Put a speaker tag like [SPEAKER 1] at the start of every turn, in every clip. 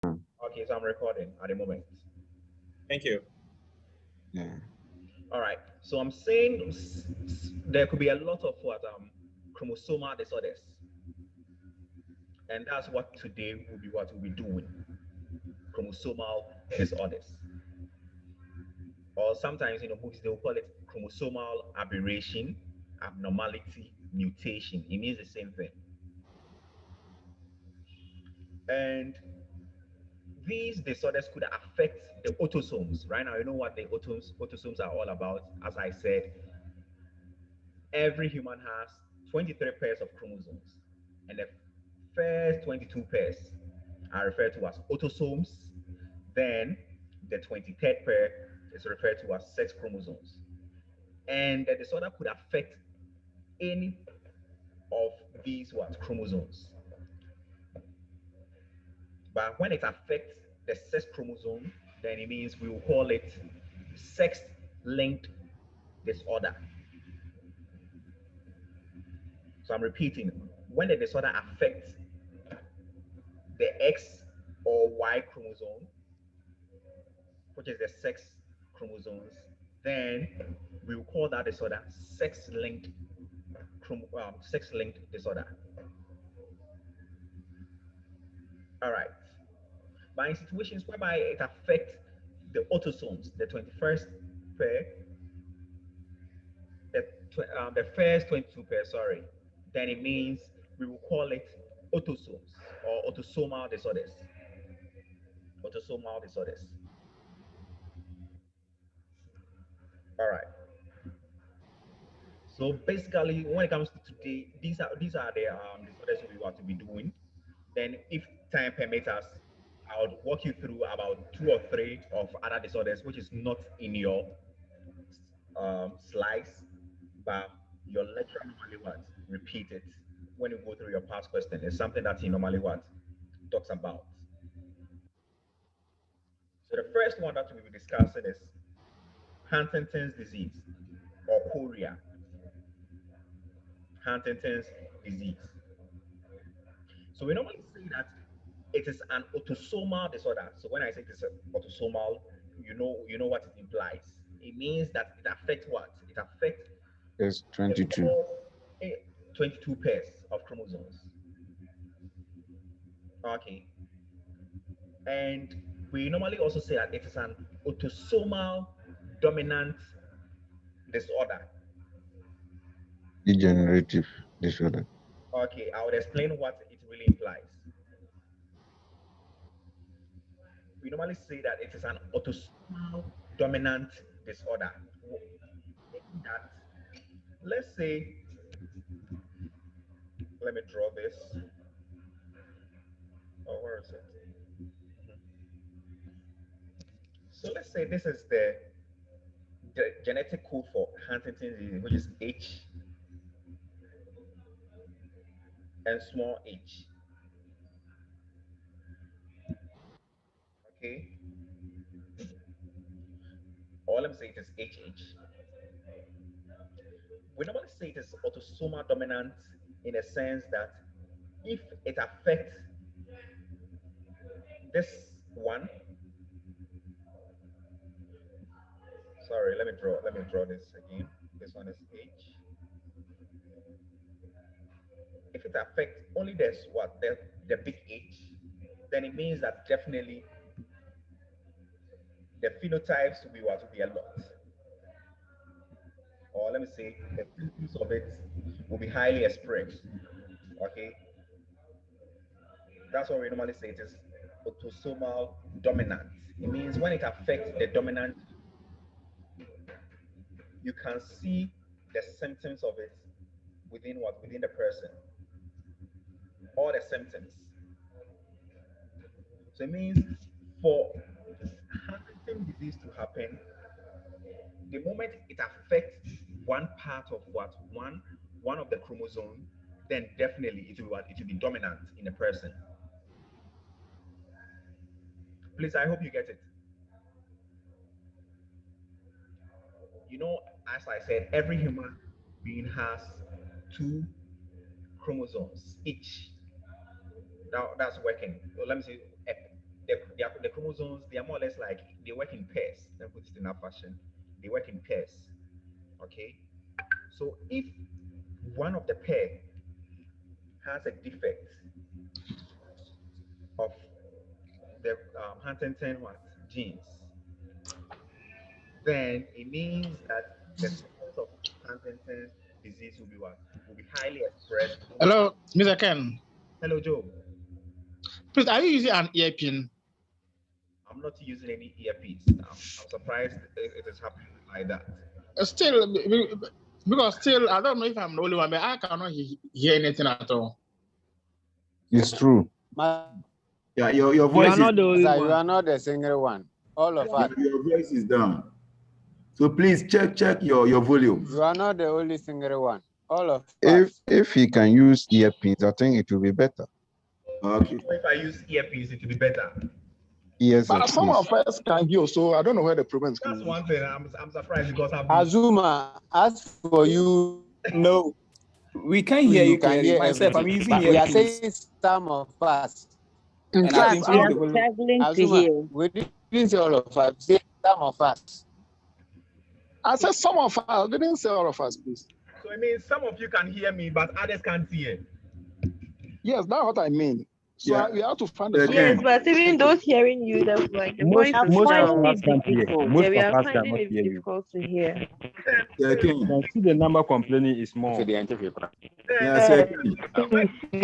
[SPEAKER 1] Okay, so I'm recording at the moment.
[SPEAKER 2] Thank you.
[SPEAKER 3] Yeah.
[SPEAKER 1] All right. So I'm saying there could be a lot of chromosomal disorders, and that's what today will be what we'll be doing. Chromosomal disorders, or sometimes books they'll call it chromosomal aberration, abnormality, mutation. It means the same thing. And these disorders could affect the autosomes. Right now, you know what the autosomes are all about. As I said, every human has 23 pairs of chromosomes, and the first 22 pairs are referred to as autosomes. Then the 23rd pair is referred to as sex chromosomes. And the disorder could affect any of these chromosomes. But when it affects the sex chromosome, then it means we will call it sex-linked disorder. So I'm repeating, when the disorder affects the X or Y chromosome, which is the sex chromosomes, then we will call that disorder sex-linked disorder. All right. But in situations whereby it affects the autosomes, the 21st pair, the first 22 pair, sorry, then it means we will call it autosomes or autosomal disorders. Autosomal disorders. All right. So basically, when it comes to today, these are the disorders we want to be doing. Then, if time permits us, I would walk you through about two or three of other disorders, which is not in your slides, but your lecturer normally what repeat it when you go through your past question. It's something that he normally what talks about. So the first one that we'll be discussing is Huntington's disease or chorea. Huntington's disease. So we normally say that it is an autosomal disorder. So when I say it is autosomal, you know what it implies. It means that it affects what? It affects
[SPEAKER 3] It's
[SPEAKER 1] the
[SPEAKER 3] 22.
[SPEAKER 1] first 22 pairs of chromosomes. Okay. And we normally also say that it is an autosomal dominant disorder.
[SPEAKER 3] Degenerative disorder.
[SPEAKER 1] Okay, I would explain what it really implies. We normally say that it is an autosomal dominant disorder. Meaning that, let's say, let me draw this. Oh, where is it? So let's say this is the genetic code for Huntington's disease, which is H and small h. Okay, or let me say it is HH. We normally say it is autosomal dominant in a sense that if it affects this one, sorry, let me draw this again. This one is H. If it affects only this what the big H, then it means that definitely the phenotypes will be what will be a lot. Or let me say the symptoms of it will be highly expressed. Okay, that's what we normally say it is autosomal dominant. It means when it affects the dominant, you can see the symptoms of it within the person, all the symptoms. So it means for Huntington disease to happen, the moment it affects one part of one of the chromosome, then definitely it will be dominant in a person. Please, I hope you get it. You know, as I said, every human being has two chromosomes each. Now that's working. So let me see. The chromosomes, they are more or less like they work in pairs. Let me put it in that fashion. They work in pairs. Okay. So if one of the pair has a defect of the Huntington what genes, then it means that the symptoms of Huntington's disease will be what? Will be highly expressed.
[SPEAKER 2] Hello, Mr. Ken.
[SPEAKER 1] Hello, Joe.
[SPEAKER 2] Please, are you using an earpin?
[SPEAKER 1] I'm not using any earpiece. I'm surprised it is happening like that.
[SPEAKER 2] Still, because still, I don't know if I'm the only one, but I cannot hear anything at all.
[SPEAKER 3] It's true.
[SPEAKER 4] Yeah, your
[SPEAKER 5] You
[SPEAKER 4] voice
[SPEAKER 5] are not the only
[SPEAKER 4] is
[SPEAKER 5] one.
[SPEAKER 6] You are not the single one. All of us.
[SPEAKER 4] your voice is down. So please check your volume.
[SPEAKER 6] You are not the only single one. All of us.
[SPEAKER 3] If he can use earpins, I think it will be better.
[SPEAKER 4] Okay.
[SPEAKER 1] If I use earpiece, it will be better.
[SPEAKER 3] Yes,
[SPEAKER 7] But
[SPEAKER 3] of
[SPEAKER 7] some
[SPEAKER 3] course.
[SPEAKER 7] of us can hear, so I don't know where the problem is
[SPEAKER 1] That's
[SPEAKER 7] coming.
[SPEAKER 1] one thing I'm surprised because I've
[SPEAKER 6] Azuma, as for you,
[SPEAKER 5] No, we can't hear you
[SPEAKER 6] can
[SPEAKER 5] clearly.
[SPEAKER 6] hear
[SPEAKER 5] Myself, I'm
[SPEAKER 6] everything.
[SPEAKER 5] using
[SPEAKER 6] But we are
[SPEAKER 5] earpiece,
[SPEAKER 6] saying some of us.
[SPEAKER 8] In
[SPEAKER 5] and I've
[SPEAKER 8] fact, I
[SPEAKER 5] increased the
[SPEAKER 8] am
[SPEAKER 5] volume.
[SPEAKER 8] struggling to
[SPEAKER 6] Azuma,
[SPEAKER 8] hear.
[SPEAKER 6] we didn't say all of us. Say some of us.
[SPEAKER 7] I said some of us. I didn't say all of us, please.
[SPEAKER 1] So it means some of you can hear me, but others can't hear.
[SPEAKER 7] Yes, that's what I mean. So
[SPEAKER 4] Yeah.
[SPEAKER 7] we have to find a
[SPEAKER 4] Okay.
[SPEAKER 9] Yes, but even those hearing you, the voice
[SPEAKER 8] I'm
[SPEAKER 9] is
[SPEAKER 8] finding
[SPEAKER 9] loud.
[SPEAKER 8] it difficult.
[SPEAKER 9] Yeah, we are finding it difficult to hear.
[SPEAKER 4] Yeah, King.
[SPEAKER 10] I see the number complaining is more.
[SPEAKER 4] Yeah,
[SPEAKER 8] We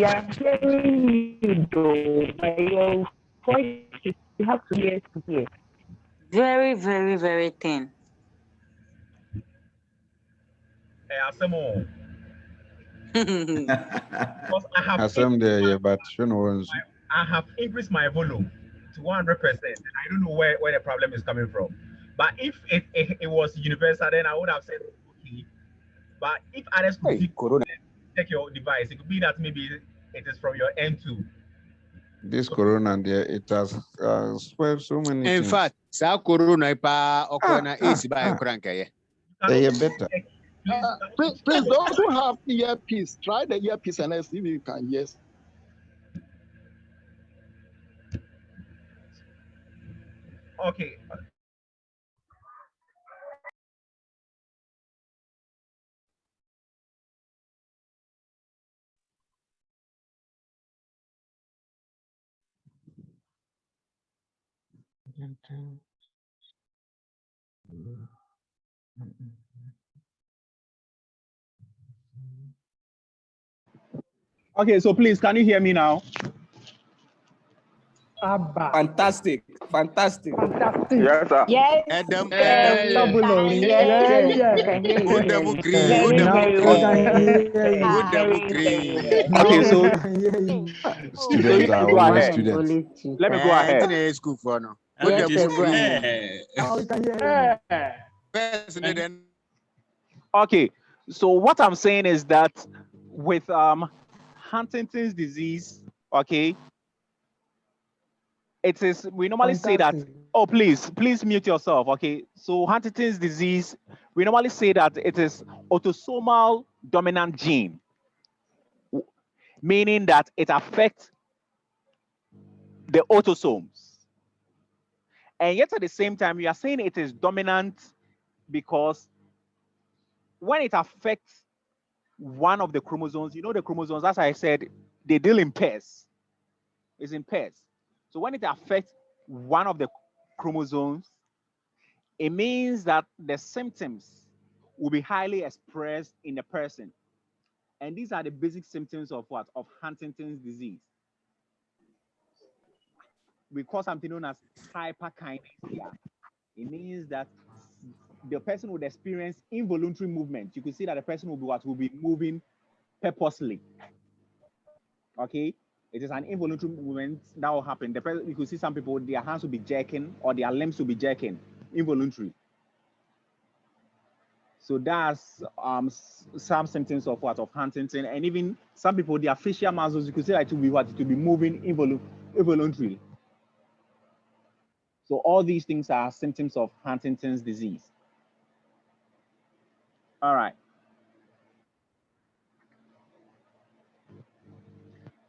[SPEAKER 8] are hearing you though, but your voice is, you have to hear to hear.
[SPEAKER 9] Very, very, very thin.
[SPEAKER 1] Asemo, because
[SPEAKER 3] But you know,
[SPEAKER 1] I have increased my volume to 100%, and I don't know where the problem is coming from. But if it was universal, then I would have said okay. But if others could check your device, it could be that maybe it is from your end too.
[SPEAKER 3] this corona there, it has spread so many
[SPEAKER 6] In
[SPEAKER 3] things.
[SPEAKER 6] fact, sa corona pa okona is by crank.
[SPEAKER 3] They are better.
[SPEAKER 7] Please, those who have earpiece, try the earpiece and let's see if you can hear.
[SPEAKER 1] Okay.
[SPEAKER 11] Okay, so please, can you hear me now?
[SPEAKER 5] Fantastic.
[SPEAKER 11] Yes, sir.
[SPEAKER 8] Yes,
[SPEAKER 6] Adam,
[SPEAKER 8] yes,
[SPEAKER 11] Okay, so
[SPEAKER 3] Students are
[SPEAKER 11] go
[SPEAKER 3] always
[SPEAKER 11] ahead.
[SPEAKER 3] students.
[SPEAKER 11] Let me go ahead.
[SPEAKER 6] School for no.
[SPEAKER 8] Yes,
[SPEAKER 11] Okay, so what I'm saying is that with Huntington's disease, okay, it is, we normally say that, oh, please mute yourself, okay? So Huntington's disease, we normally say that it is autosomal dominant gene, meaning that it affects the autosomes. And yet at the same time, we are saying it is dominant because when it affects one of the chromosomes, you know, the chromosomes, as I said, they deal in pairs. It's in pairs. So when it affects one of the chromosomes, it means that the symptoms will be highly expressed in the person. And these are the basic symptoms of what? Of Huntington's disease. We call something known as hyperkinesia. It means that the person would experience involuntary movement. You could see that the person will be moving purposely. Okay, it is an involuntary movement that will happen. You could see some people, their hands will be jerking or their limbs will be jerking, involuntary. So that's some symptoms of what? Of Huntington, and even some people, their facial muscles, you could say that it will be what? It will be moving involuntarily. So all these things are symptoms of Huntington's disease. All right.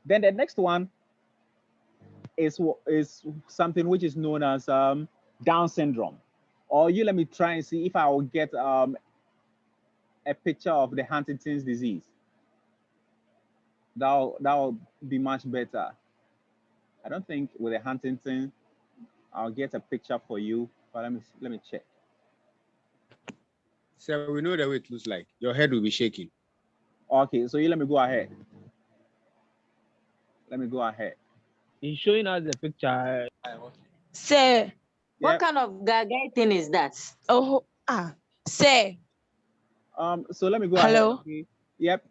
[SPEAKER 11] Then the next one is something which is known as Down syndrome. Or you let me try and see if I will get a picture of the Huntington's disease. That'll be much better. I don't think with the Huntington, I'll get a picture for you, but let me check.
[SPEAKER 6] So we know the way it looks like. Your head will be shaking.
[SPEAKER 11] Okay, so you let me go ahead. Let me go ahead.
[SPEAKER 10] He's showing us the picture.
[SPEAKER 9] Sir, what
[SPEAKER 11] Yep.
[SPEAKER 9] kind of gaga thing is that?
[SPEAKER 12] Sir.
[SPEAKER 11] So let me go
[SPEAKER 12] Hello?
[SPEAKER 11] ahead. Okay. Yep.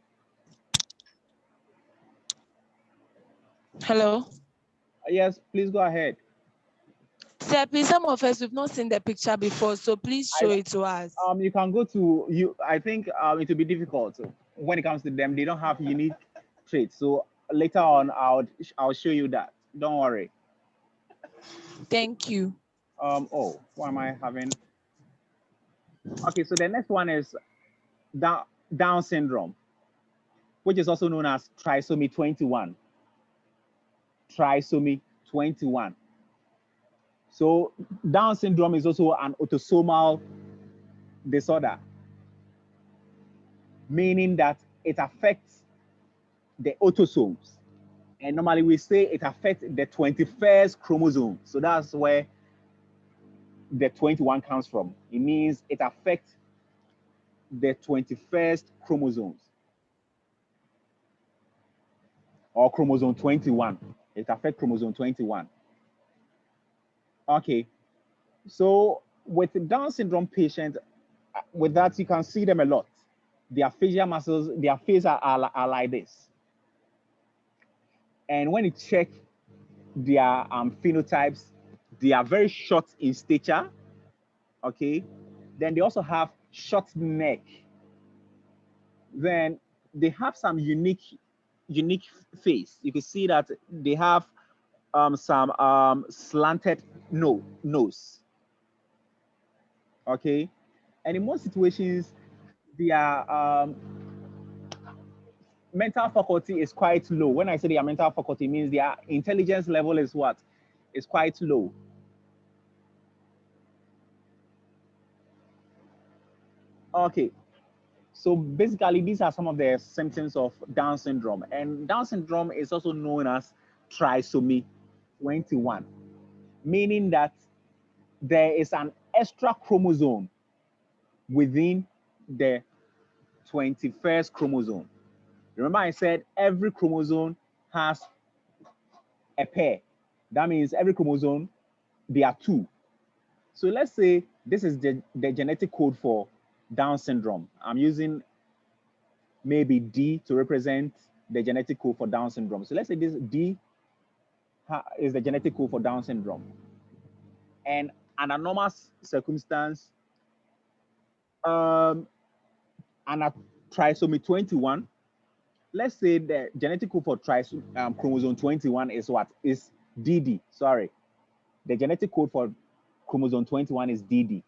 [SPEAKER 12] Hello.
[SPEAKER 11] Yes, please go ahead.
[SPEAKER 12] Sir, please, some of us, we've not seen the picture before, so please show it to us.
[SPEAKER 11] You can go to you. I think it will be difficult when it comes to them. They don't have unique traits. So later on, I'll show you that. Don't worry.
[SPEAKER 12] Thank you.
[SPEAKER 11] Oh, what am I having? Okay, so the next one is Down syndrome, which is also known as trisomy 21. Trisomy 21. So Down syndrome is also an autosomal disorder, meaning that it affects the autosomes. And normally we say it affects the 21st chromosome. So that's where the 21 comes from. It means it affects the 21st chromosomes, or chromosome 21. It affects chromosome 21. Okay, so with the Down syndrome patient, with that you can see them a lot. Their facial muscles, their face are like this. And when you check their phenotypes, they are very short in stature. Okay, then they also have short neck. Then they have some unique face. You can see that they have some slanted nose. Okay, and in most situations, their mental faculty is quite low. When I say their mental faculty, it means their intelligence level is what? Is quite low. Okay, so basically these are some of the symptoms of Down syndrome. And Down syndrome is also known as trisomy 21, meaning that there is an extra chromosome within the 21st chromosome. Remember I said every chromosome has a pair. That means every chromosome, there are two. So let's say this is the genetic code for Down syndrome. I'm using maybe D to represent the genetic code for Down syndrome. So let's say this D is the genetic code for Down syndrome. And under normal circumstance, and at trisomy 21, let's say the genetic code for chromosome 21 is what? Is DD, sorry. The genetic code for chromosome 21 is DD.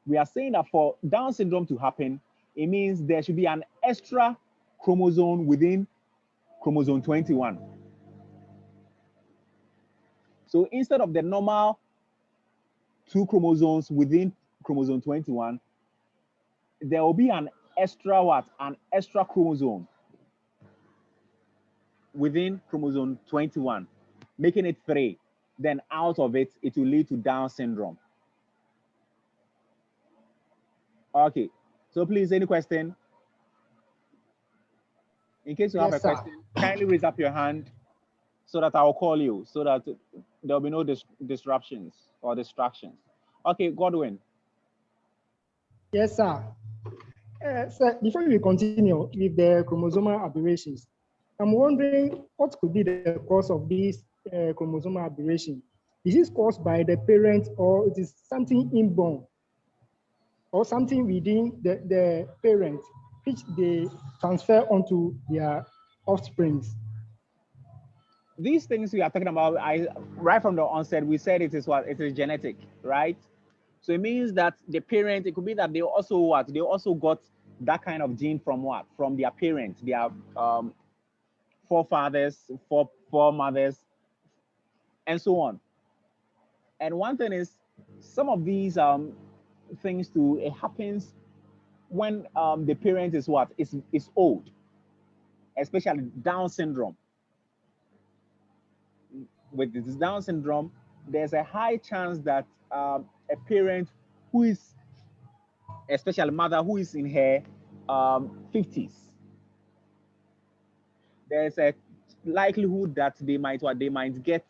[SPEAKER 11] We are saying that for Down syndrome to happen, it means there should be an extra chromosome within chromosome 21. So instead of the normal 2 chromosomes within chromosome 21, there will be an extra what? An extra chromosome within chromosome 21, making it 3. Then out of it, it will lead to Down syndrome. Okay, so please, any question? In case you have a question, kindly raise up your hand so that I will call you, so that there will be no disruptions or distractions. Okay, Godwin.
[SPEAKER 13] Yes, sir. Sir, before we continue with the chromosomal aberrations, I'm wondering what could be the cause of this chromosomal aberration? Is this caused by the parent, or it is something inborn, or something within the parent which they transfer onto their offsprings?
[SPEAKER 11] These things we are talking about, right from the onset, we said it is what? It is genetic, right? So it means that the parent, it could be that they also what? They also got that kind of gene from what? From their parents, their forefathers, foremothers, and so on. And one thing is, some of these things too, it happens when the parent is what is old, especially Down syndrome. With this Down syndrome, there's a high chance that a parent who is, especially mother who is in her 50s, there's a likelihood that they might get,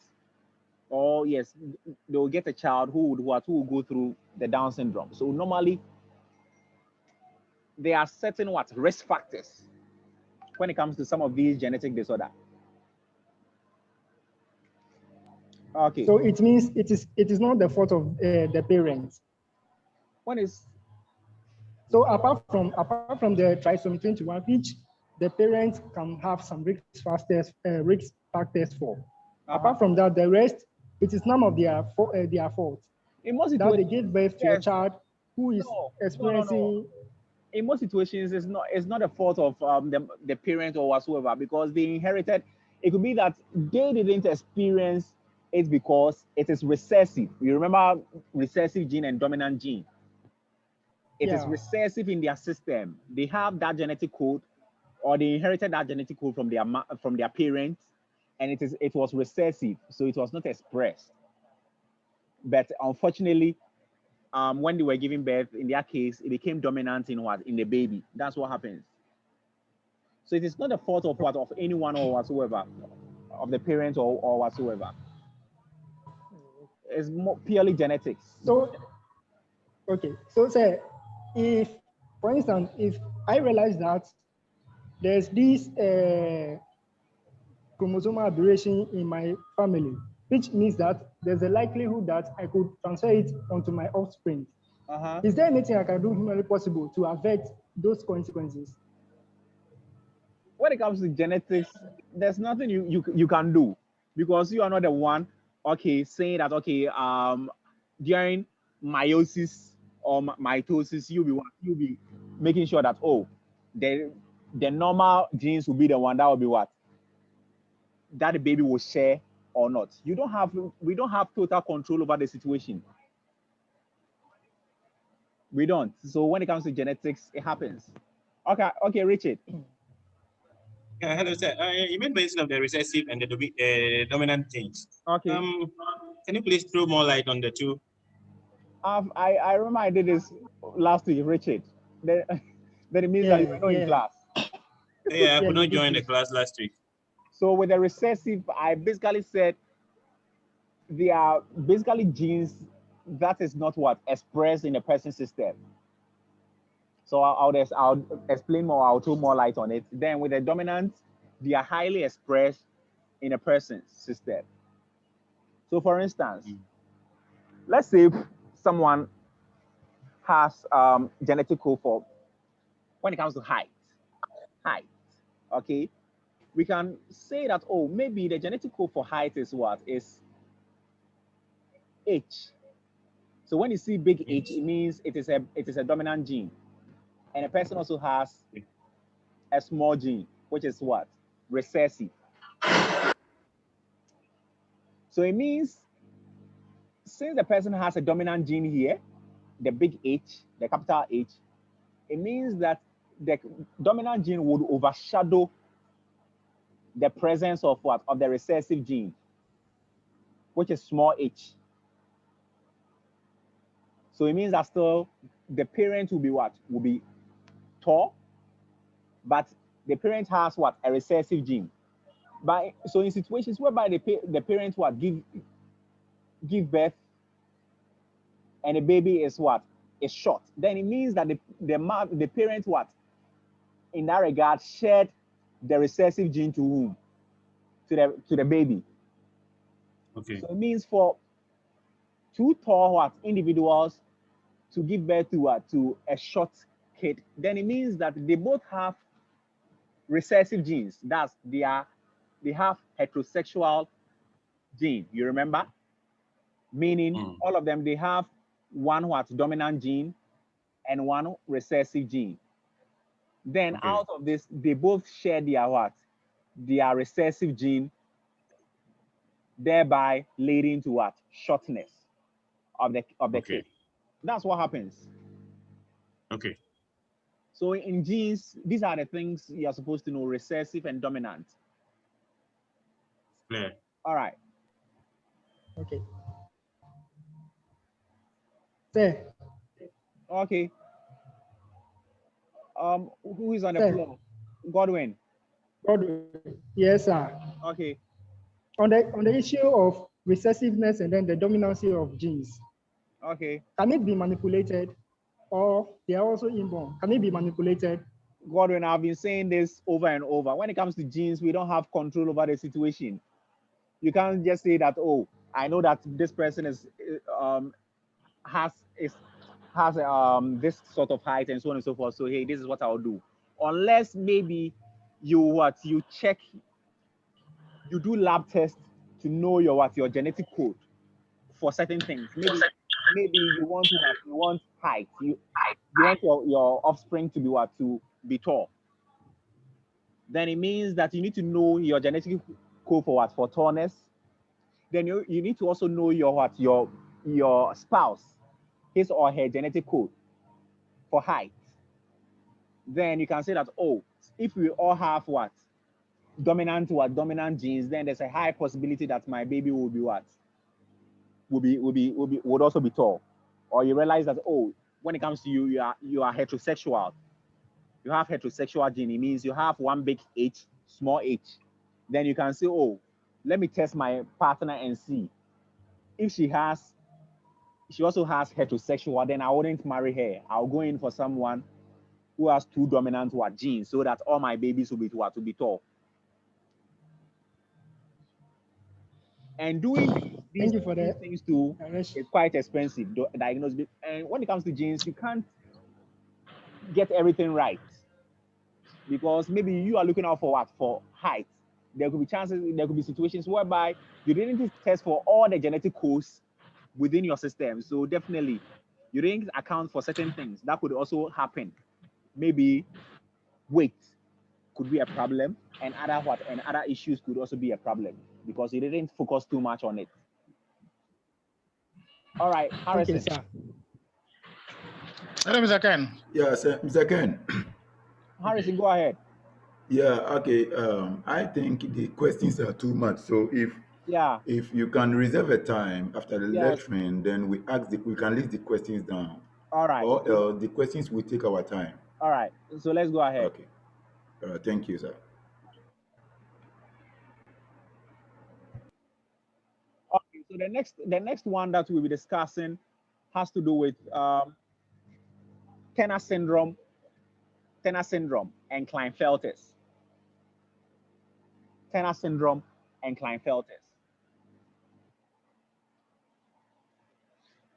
[SPEAKER 11] or yes, they'll get a child who will go through the Down syndrome. So normally there are certain risk factors when it comes to some of these genetic disorder. Okay.
[SPEAKER 13] So it means it is not the fault of the parents.
[SPEAKER 11] When is
[SPEAKER 13] so apart from the trisomy 21, which the parents can have some risk factors for. Apart from that, the rest, it is none of their fault.
[SPEAKER 11] In most
[SPEAKER 13] that they give birth to a child who is experiencing.
[SPEAKER 11] In most situations, it's not the fault of the parent or whatsoever, because they inherited. It could be that they didn't experience it because it is recessive. You remember recessive gene and dominant gene. It is recessive in their system. They have that genetic code, or they inherited that genetic code from their parents, and it was recessive, so it was not expressed. But unfortunately, when they were giving birth, in their case, it became dominant in the baby. That's what happens. So it is not the fault of anyone or whatsoever, of the parents or whatsoever. It's more purely genetics.
[SPEAKER 13] So, okay. So say, if, for instance, if I realize that there's this chromosomal aberration in my family, which means that there's a likelihood that I could transfer it onto my offspring. Is there anything I can do humanly possible to avert those consequences?
[SPEAKER 11] When it comes to genetics, there's nothing you can do, because you are not the one, saying that, during meiosis or mitosis, you'll be making sure that, the normal genes will be the one that will be that the baby will share or not. We don't have total control over the situation. We don't. So when it comes to genetics, it happens. Okay, Richard.
[SPEAKER 14] Yeah, hello, sir. You made mention of the recessive and the dominant genes.
[SPEAKER 11] Okay.
[SPEAKER 14] Can you please throw more light on the two?
[SPEAKER 11] I remember I did this last week, Richard. Then it means that you were not in class.
[SPEAKER 14] Yeah, I could not join the class last week.
[SPEAKER 11] So with the recessive, I basically said they are basically genes that is not expressed in the person's system. So I'll explain more, I'll throw more light on it. Then with the dominant, they are highly expressed in a person's system. So for instance, let's say someone has genetic code for, when it comes to height, okay? We can say that, maybe the genetic code for height is is H. So when you see big H, it means it is a dominant gene. And a person also has a small gene, which is recessive. So it means, since the person has a dominant gene here, the big H, the capital H, it means that the dominant gene would overshadow the presence of of the recessive gene, which is small h. So it means that still the parent will be will be tall, but the parent has a recessive gene. So in situations whereby the parent give birth and the baby is is short, then it means that the parent in that regard shared the recessive gene to whom? To the baby.
[SPEAKER 14] Okay.
[SPEAKER 11] So it means for two tall individuals to give birth to a short kid, then it means that they both have recessive genes. That's they have heterosexual gene. You remember? Meaning all of them, they have one dominant gene and one recessive gene. Then out of this, they both share their recessive gene thereby leading to what? Shortness of the
[SPEAKER 14] Okay.
[SPEAKER 11] kid. That's what happens.
[SPEAKER 14] Okay.
[SPEAKER 11] So in genes, these are the things you're supposed to know: recessive and dominant.
[SPEAKER 14] Clear.
[SPEAKER 11] All right.
[SPEAKER 13] Okay. Sir,
[SPEAKER 11] Okay. Who is on the
[SPEAKER 13] Sir.
[SPEAKER 11] floor? Godwin.
[SPEAKER 13] Godwin. Yes, sir.
[SPEAKER 11] Okay.
[SPEAKER 13] On the issue of recessiveness and then the dominancy of genes,
[SPEAKER 11] Okay.
[SPEAKER 13] can it be manipulated, or they are also inborn? Can it be manipulated?
[SPEAKER 11] Godwin, I've been saying this over and over. When it comes to genes, we don't have control over the situation. You can't just say that, oh, I know that this person has this sort of height and so on and so forth. So hey, this is what I'll do. Unless maybe you check, you do lab tests to know your genetic code for certain things. Maybe you want height. You want your offspring to be tall. Then it means that you need to know your genetic code for what? For tallness. Then you need to also know your spouse, his or her genetic code for height. Then you can say that, oh, if we all have dominant genes, then there's a high possibility that my baby will be would also be tall. Or you realize that, oh, when it comes to you are heterosexual. You have heterosexual gene. It means you have one big H, small h. Then you can say, oh, let me test my partner and see if she also has heterosexual, then I wouldn't marry her. I'll go in for someone who has two dominant genes, so that all my babies will be tall. And doing these things too is quite expensive, diagnosis. And when it comes to genes, you can't get everything right, because maybe you are looking out for height. There could be situations whereby you didn't test for all the genetic codes within your system. So definitely, you didn't account for certain things that could also happen. Maybe weight could be a problem, and other issues could also be a problem because you didn't focus too much on it. All right, Harrison.
[SPEAKER 13] Okay, sir.
[SPEAKER 2] Hello, Mr. Ken.
[SPEAKER 4] Yeah, sir, Mr. Ken.
[SPEAKER 11] Harrison, go ahead.
[SPEAKER 4] Yeah, okay. I think the questions are too much. So if you can reserve a time after the lecturing, then we can list the questions down.
[SPEAKER 11] All right.
[SPEAKER 4] Or the questions will take our time.
[SPEAKER 11] All right. So let's go ahead.
[SPEAKER 4] Okay. Thank you, sir.
[SPEAKER 11] Okay. So the next one that we'll be discussing has to do with Tenor syndrome, and Klinefelter's. Tenor syndrome and Klinefelter's.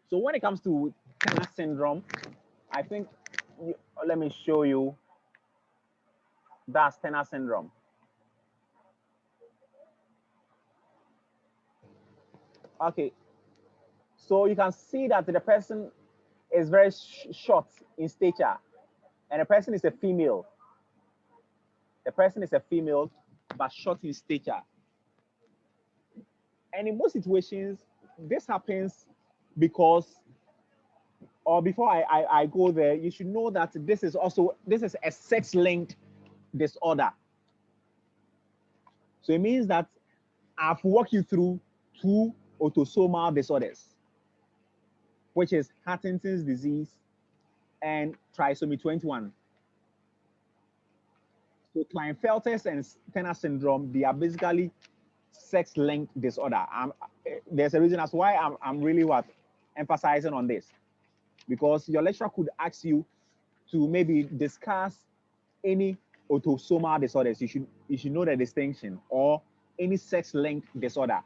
[SPEAKER 11] So when it comes to Tenor syndrome, I think, let me show you. That's Tenor syndrome. Okay. So you can see that the person is very short in stature, and the person is a female. The person is a female, but short in stature. And in most situations, this happens because, or before I go there, you should know that this is a sex-linked disorder. So it means that I've walked you through two autosomal disorders, which is Huntington's disease and trisomy 21. So Klinefelter's and Tenor syndrome, they are basically sex-linked disorder. There's a reason as why I'm really emphasizing on this, because your lecturer could ask you to maybe discuss any autosomal disorders. You should know the distinction, or any sex-linked disorder.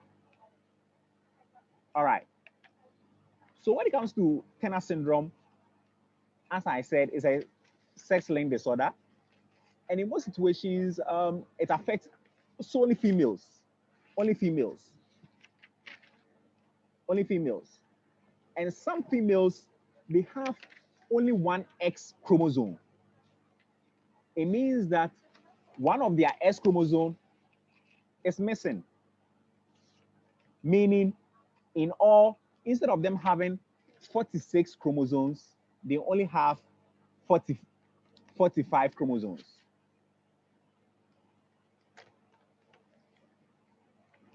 [SPEAKER 11] All right. So when it comes to Tenor syndrome, as I said, it's a sex-linked disorder. And in most situations, it affects solely females, only females. And some females, they have only one X chromosome. It means that one of their X chromosome is missing. meaning in all, instead of them having 46 chromosomes, they only have 45 chromosomes.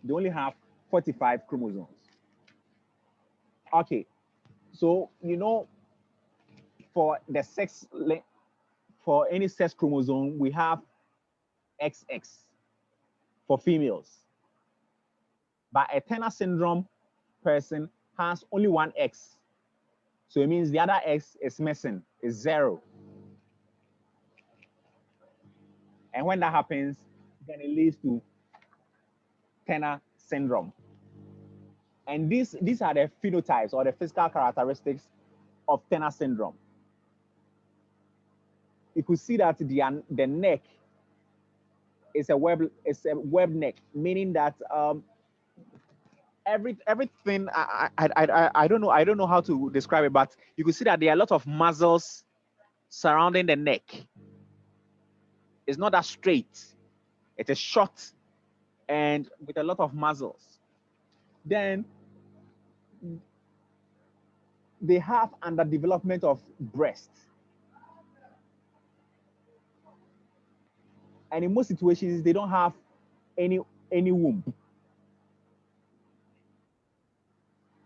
[SPEAKER 11] They only have 45 chromosomes. Okay, so you know, for the sex, for any sex chromosome, we have XX for females. But a Tenor syndrome person has only one X. So it means the other X is missing, is 0. And when that happens, then it leads to Tenor syndrome. And these are the phenotypes or the physical characteristics of Tenor syndrome. You could see that the neck is a web neck, meaning that everything I don't know how to describe it, but you could see that there are a lot of muscles surrounding the neck. It's not that straight. It is short and with a lot of muscles. Then they have underdevelopment of breast. And in most situations, they don't have any womb.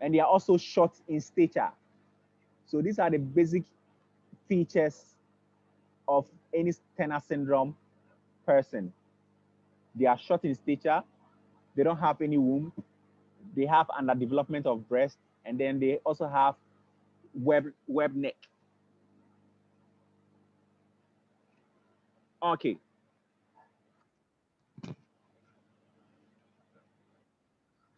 [SPEAKER 11] And they are also short in stature. So these are the basic features of any Tenor syndrome person. They are short in stature, they don't have any womb, they have underdevelopment of breast, and then they also have web neck. Okay.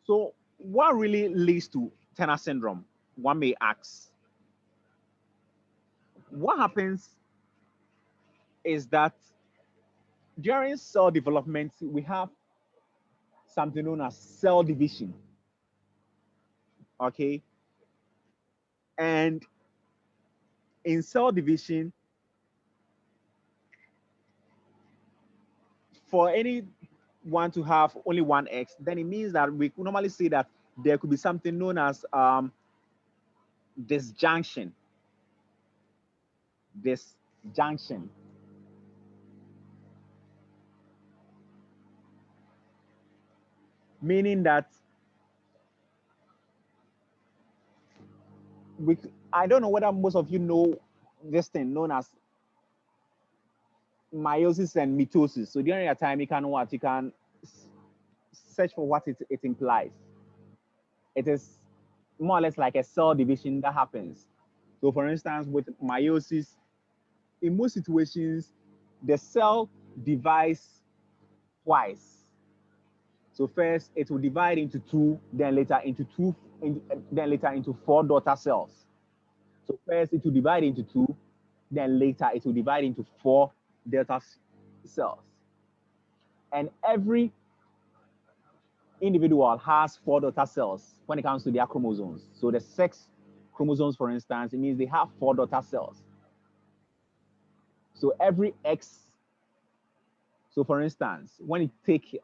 [SPEAKER 11] So what really leads to Tenor syndrome? One may ask. What happens is that during cell development, we have something known as cell division. Okay. And in cell division, for anyone to have only one X, then it means that we normally say that there could be something known as disjunction. Disjunction. Meaning that I don't know whether most of you know this thing known as meiosis and mitosis. So during your time, you can search for what it implies. It is more or less like a cell division that happens. So for instance, with meiosis, in most situations, the cell divides twice. So first, it will divide into 2, then later into 2, then later into 4 daughter cells. So first, it will divide into 2, then later it will divide into 4 delta cells. And every individual has 4 daughter cells when it comes to their chromosomes. So the sex chromosomes, for instance, it means they have 4 daughter cells. So every X, so for instance, when you take,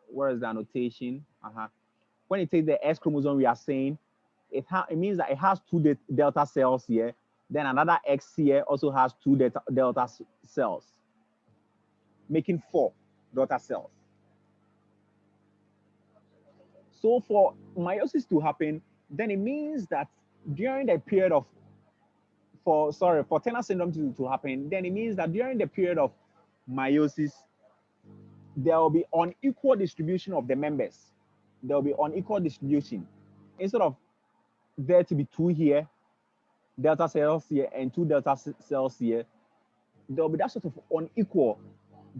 [SPEAKER 11] where is the annotation? When you take the X chromosome, we are saying it means that it has 2 delta cells here. Then another X here also has 2 delta cells, making 4 daughter cells. So for meiosis to happen, then it means that during the period of, for Tenor syndrome to happen, then it means that during the period of meiosis, there will be unequal distribution of the members. There will be unequal distribution. Instead of there to be 2 here, delta cells here, and 2 delta cells here, there will be that sort of unequal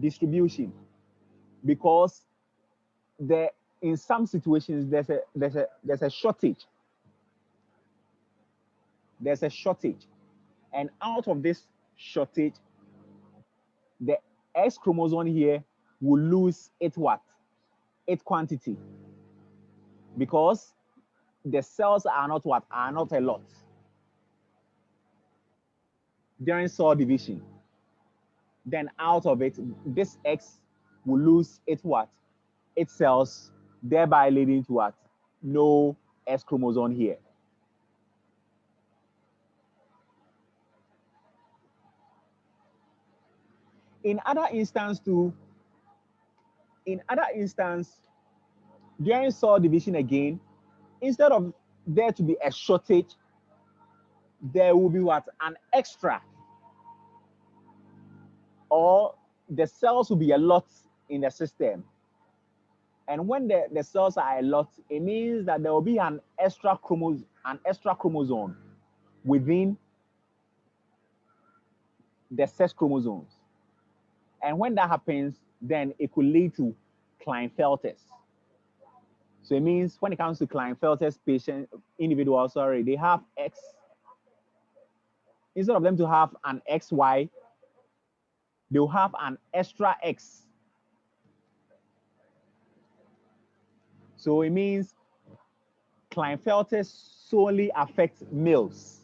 [SPEAKER 11] distribution, because in some situations there's a shortage. There's a shortage, and out of this shortage, the X chromosome here will lose its quantity, because the cells are not a lot during cell division. Then out of it, this X will lose its cells thereby leading to what? No X chromosome here. In other instance, during cell division again, instead of there to be a shortage, there will be what? An extra. Or the cells will be a lot in the system. And when the cells are a lot, it means that there will be an extra chromosome within the sex chromosomes. And when that happens, then it could lead to Klinefelters. So it means when it comes to Klinefelters individuals, they have X. Instead of them to have an XY, they'll have an extra X. So it means Klinefelters solely affect males.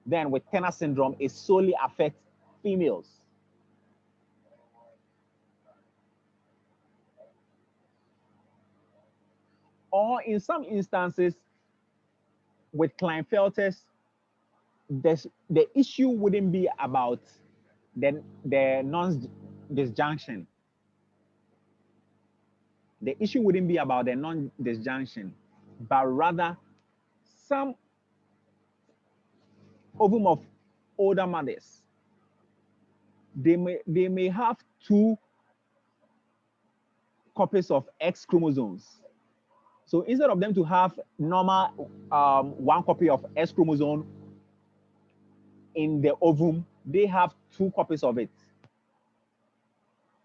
[SPEAKER 11] Then with Tenor syndrome, it solely affects females. Or in some instances, with Klinefelters, the issue wouldn't be about the non-disjunction. The issue wouldn't be about the non-disjunction, but rather some ovum of older mothers, they may have 2 copies of X chromosomes. So instead of them to have normal 1 copy of X chromosome in the ovum, they have 2 copies of it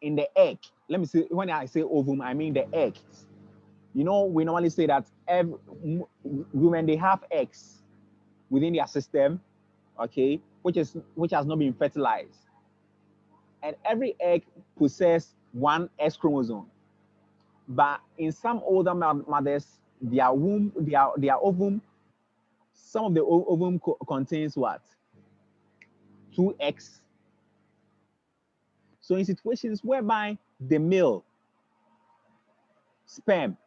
[SPEAKER 11] in the egg. Let me see, when I say ovum, I mean the egg. You know, we normally say that women, they have eggs within their system, okay, which has not been fertilized. And every egg possesses 1 X chromosome. But in some older mothers, their ovum, some of the ovum contains what? 2X. So in situations whereby the male sperm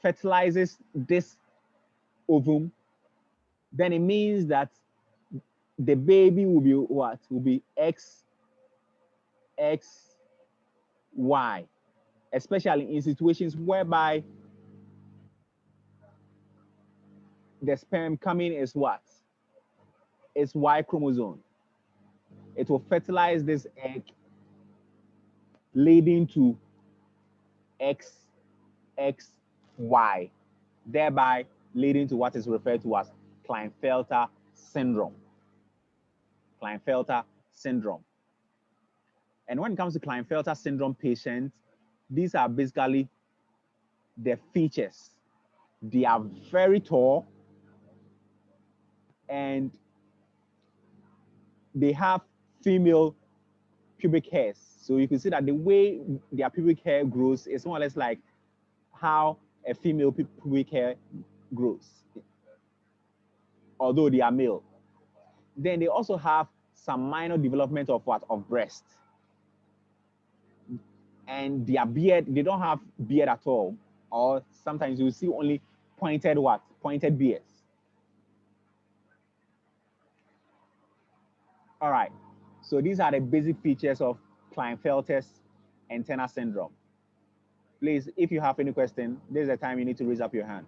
[SPEAKER 11] fertilizes this ovum, then it means that the baby will be what? Will be X, Y, especially in situations whereby the sperm coming is what? It's Y chromosome. It will fertilize this egg, leading to XXY, thereby leading to what is referred to as Klinefelter syndrome. Klinefelter syndrome. And when it comes to Klinefelter syndrome patients, these are basically the features. They are very tall and they have female pubic hairs. So you can see that the way their pubic hair grows is more or less like how a female pubic hair grows, although they are male. Then they also have some minor development of what? Of breast. And their beard, they don't have beard at all. Or sometimes you see only pointed what? Pointed beards. All right. So these are the basic features of Klinefelter and Tenor syndrome. Please, if you have any question, this is the time you need to raise up your hand.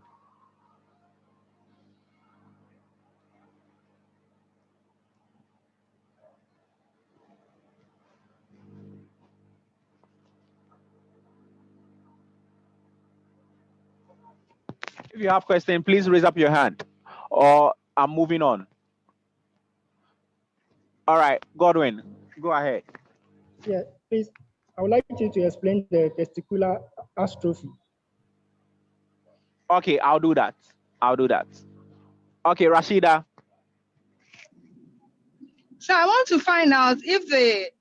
[SPEAKER 11] If you have question, please raise up your hand, or I'm moving on. All right, Godwin, go ahead.
[SPEAKER 13] Yeah, please. I would like you to explain the testicular atrophy.
[SPEAKER 11] Okay, I'll do that. Okay, Rashida.
[SPEAKER 15] So I want to find out if the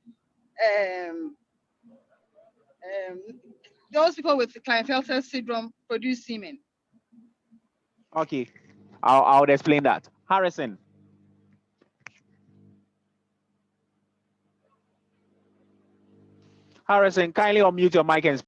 [SPEAKER 15] those people with Klinefelter syndrome produce semen.
[SPEAKER 11] Okay, I'll explain that. Harrison. Harrison, kindly unmute your mic and